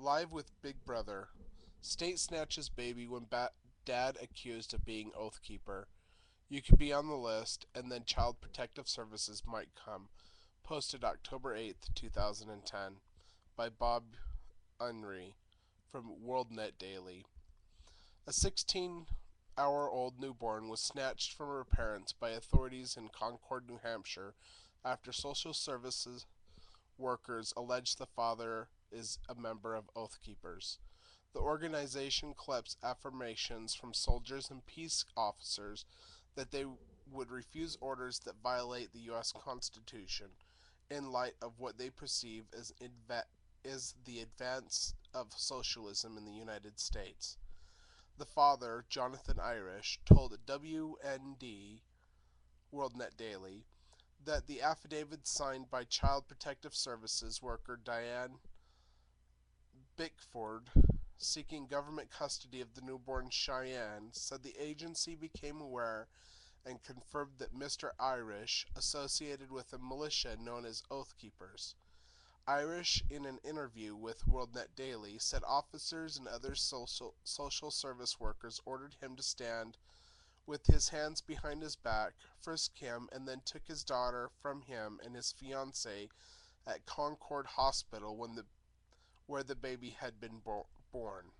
Live with Big Brother. State snatches baby when dad accused of being oath keeper. You could be on the list, and then Child Protective Services might come. Posted October 8th, 2010, by Bob Unruh from WorldNetDaily. A 16-hour-old newborn was snatched from her parents by authorities in Concord, New Hampshire, after social services workers allege the father is a member of Oath Keepers. The organization collects affirmations from soldiers and peace officers that they would refuse orders that violate the U.S. Constitution in light of what they perceive as the advance of socialism in the United States. The father, Johnathon Irish, told WND WorldNetDaily that the affidavit signed by Child Protective Services worker Dana Bicford, seeking government custody of the newborn Cheyenne, said the agency became aware and confirmed that Mr. Irish associated with a militia known as Oath Keepers. Irish, in an interview with WorldNetDaily, said officers and other social service workers ordered him to stand with his hands behind his back, frisked him, and then took his daughter from him and his fiancé at Concord Hospital where the baby had been born.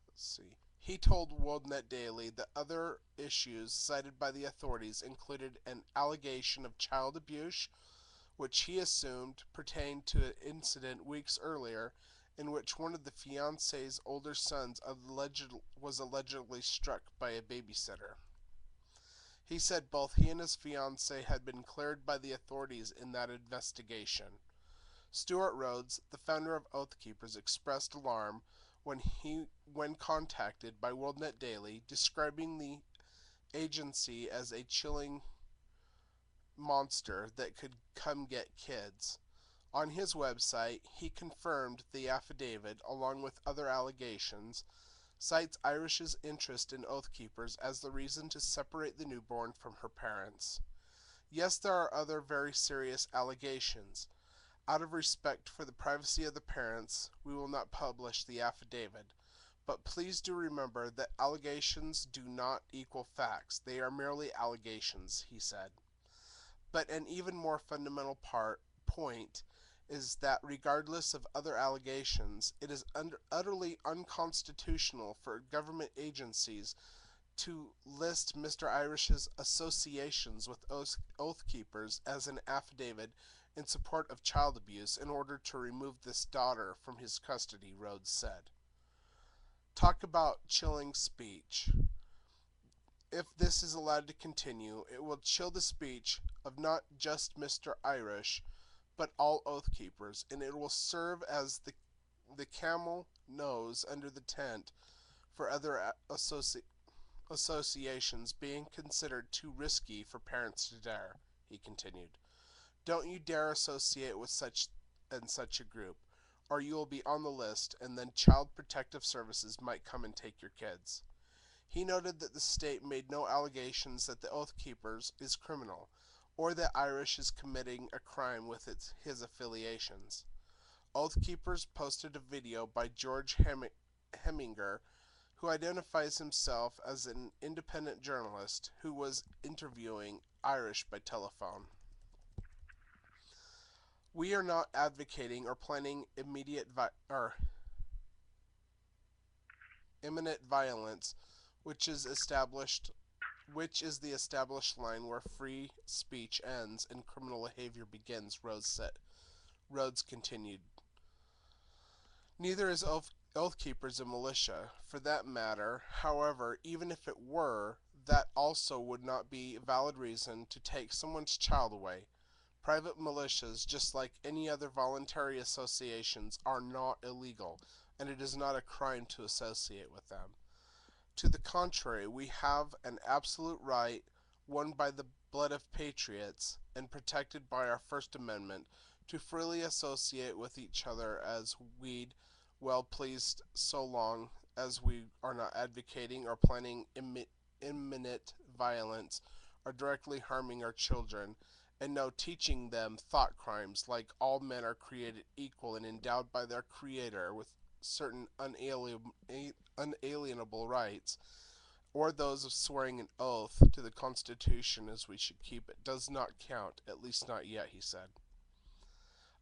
Let's see. He told WorldNetDaily that other issues cited by the authorities included an allegation of child abuse, which he assumed pertained to an incident weeks earlier in which one of the fiancé's older sons was allegedly struck by a babysitter. He said both he and his fiancée had been cleared by the authorities in that investigation. Stuart Rhodes, the founder of Oath Keepers, expressed alarm when contacted by WorldNetDaily, describing the agency as a chilling monster that could come get kids. On his website, he confirmed the affidavit, along with other allegations, cites Irish's interest in Oath Keepers as the reason to separate the newborn from her parents. Yes, there are other very serious allegations. Out of respect for the privacy of the parents, we will not publish the affidavit. But please do remember that allegations do not equal facts. They are merely allegations, he said. But an even more fundamental point is that regardless of other allegations, it is utterly unconstitutional for government agencies to list Mr. Irish's associations with Oath Keepers as an affidavit in support of child abuse in order to remove this daughter from his custody, Rhodes said. Talk about chilling speech. If this is allowed to continue, it will chill the speech of not just Mr. Irish, but all Oath Keepers, and it will serve as the camel nose under the tent for other associations being considered too risky for parents to dare, he continued. Don't you dare associate with such a group, or you will be on the list, and then Child Protective Services might come and take your kids. He noted that the state made no allegations that the Oath Keepers is criminal, or that Irish is committing a crime with his affiliations. Oath Keepers posted a video by George Heminger, who identifies himself as an independent journalist who was interviewing Irish by telephone. We are not advocating or planning imminent violence, which is the established line where free speech ends and criminal behavior begins, Rhodes continued. Neither is Oath Keepers a militia, for that matter. However, even if it were, that also would not be a valid reason to take someone's child away. Private militias, just like any other voluntary associations, are not illegal, and it is not a crime to associate with them. To the contrary, we have an absolute right, won by the blood of patriots, and protected by our First Amendment, to freely associate with each other as we'd well pleased, so long as we are not advocating or planning imminent violence or directly harming our children, and now teaching them thought crimes like all men are created equal and endowed by their Creator with certain unalienable rights, or those of swearing an oath to the Constitution as we should keep it, does not count, at least not yet, he said.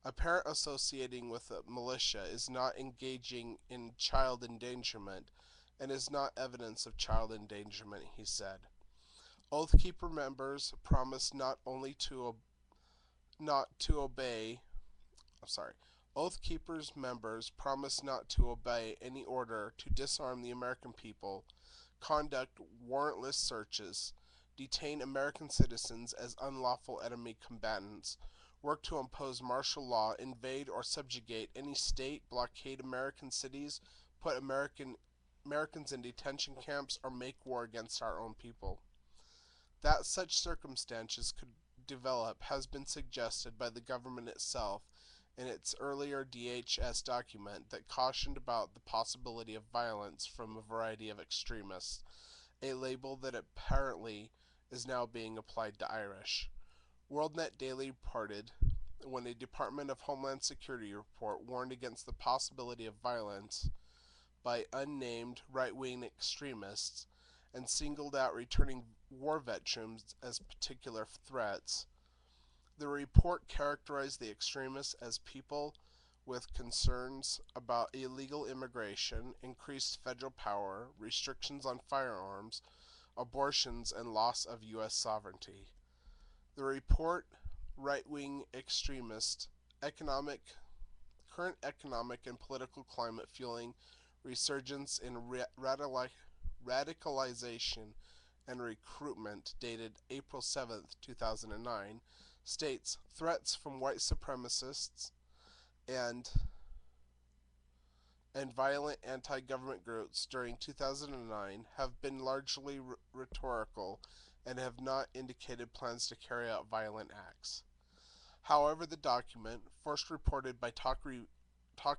A parent associating with a militia is not engaging in child endangerment and is not evidence of child endangerment, he said. Oathkeeper members promise not only to not to obey sorry. Oath Keepers members promise not to obey any order to disarm the American people, conduct warrantless searches, detain American citizens as unlawful enemy combatants, work to impose martial law, invade or subjugate any state, blockade American cities, put Americans in detention camps, or make war against our own people. That such circumstances could develop has been suggested by the government itself in its earlier DHS document that cautioned about the possibility of violence from a variety of extremists, a label that apparently is now being applied to Irish. WorldNetDaily reported when a Department of Homeland Security report warned against the possibility of violence by unnamed right-wing extremists and singled out returning war veterans as particular threats. The report characterized the extremists as people with concerns about illegal immigration, increased federal power, restrictions on firearms, abortions, and loss of U.S. sovereignty. The report, right-wing extremist, current economic and political climate fueling resurgence in radicalization and recruitment, dated April 7, 2009, states threats from white supremacists and violent anti-government groups during 2009 have been largely rhetorical and have not indicated plans to carry out violent acts. However, the document, first reported by talk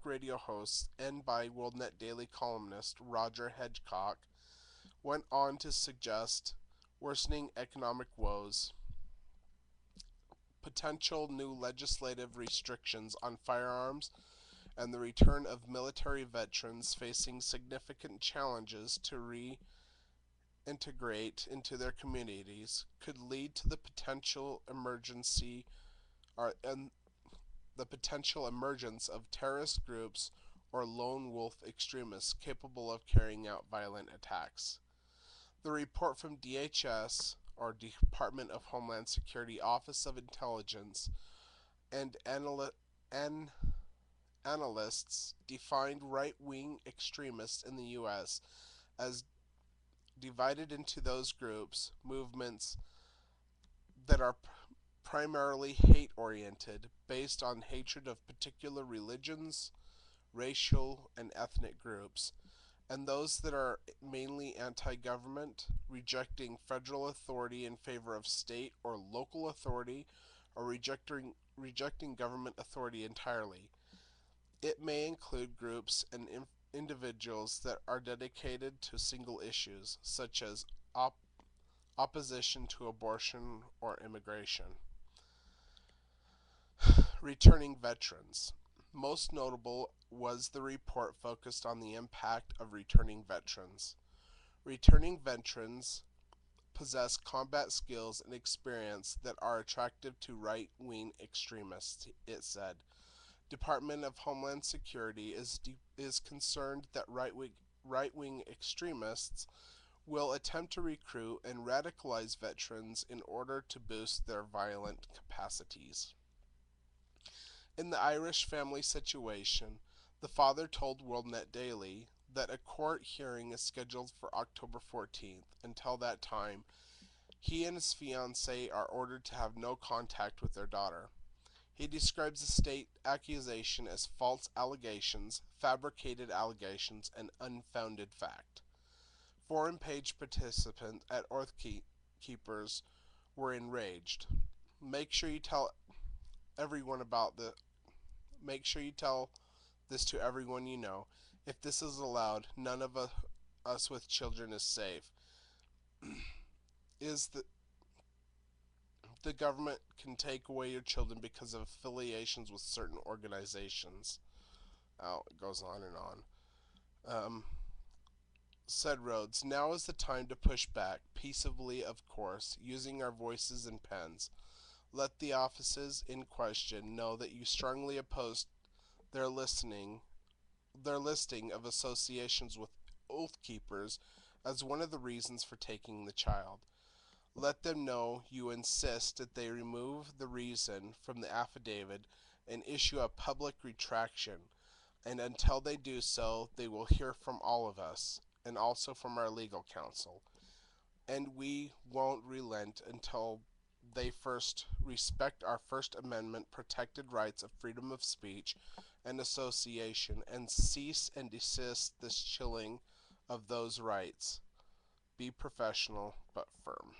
radio host and by WorldNetDaily columnist Roger Hedgecock, went on to suggest worsening economic woes, potential new legislative restrictions on firearms, and the return of military veterans facing significant challenges to reintegrate into their communities could lead to the potential emergence of terrorist groups or lone wolf extremists capable of carrying out violent attacks. The report from DHS, or Department of Homeland Security Office of Intelligence, and analysts defined right-wing extremists in the U.S. as divided into those groups, movements that are primarily hate-oriented, based on hatred of particular religions, racial, and ethnic groups, and those that are mainly anti-government, rejecting federal authority in favor of state or local authority, or rejecting government authority entirely. It may include groups and individuals that are dedicated to single issues, such as opposition to abortion or immigration. Returning veterans. Most notable was the report focused on the impact of returning veterans. Returning veterans possess combat skills and experience that are attractive to right-wing extremists, it said. Department of Homeland Security is concerned that right-wing extremists will attempt to recruit and radicalize veterans in order to boost their violent capacities. In the Irish family situation, the father told WorldNetDaily that a court hearing is scheduled for October 14th. Until that time, he and his fiancé are ordered to have no contact with their daughter. He describes the state accusation as false allegations, fabricated allegations, and unfounded fact. Forum page participants at Oath Keepers were enraged. Make sure you tell this to everyone you know. If this is allowed, none of us with children is safe. the government can take away your children because of affiliations with certain organizations. Oh, it goes on and on. Said Rhodes, now is the time to push back, peaceably of course, using our voices and pens. Let the offices in question know that you strongly oppose their listing of associations with oath keepers as one of the reasons for taking the child. Let them know you insist that they remove the reason from the affidavit and issue a public retraction, and until they do so, they will hear from all of us, and also from our legal counsel. And we won't relent until they first respect our First Amendment protected rights of freedom of speech and association and cease and desist this chilling of those rights. Be professional but firm.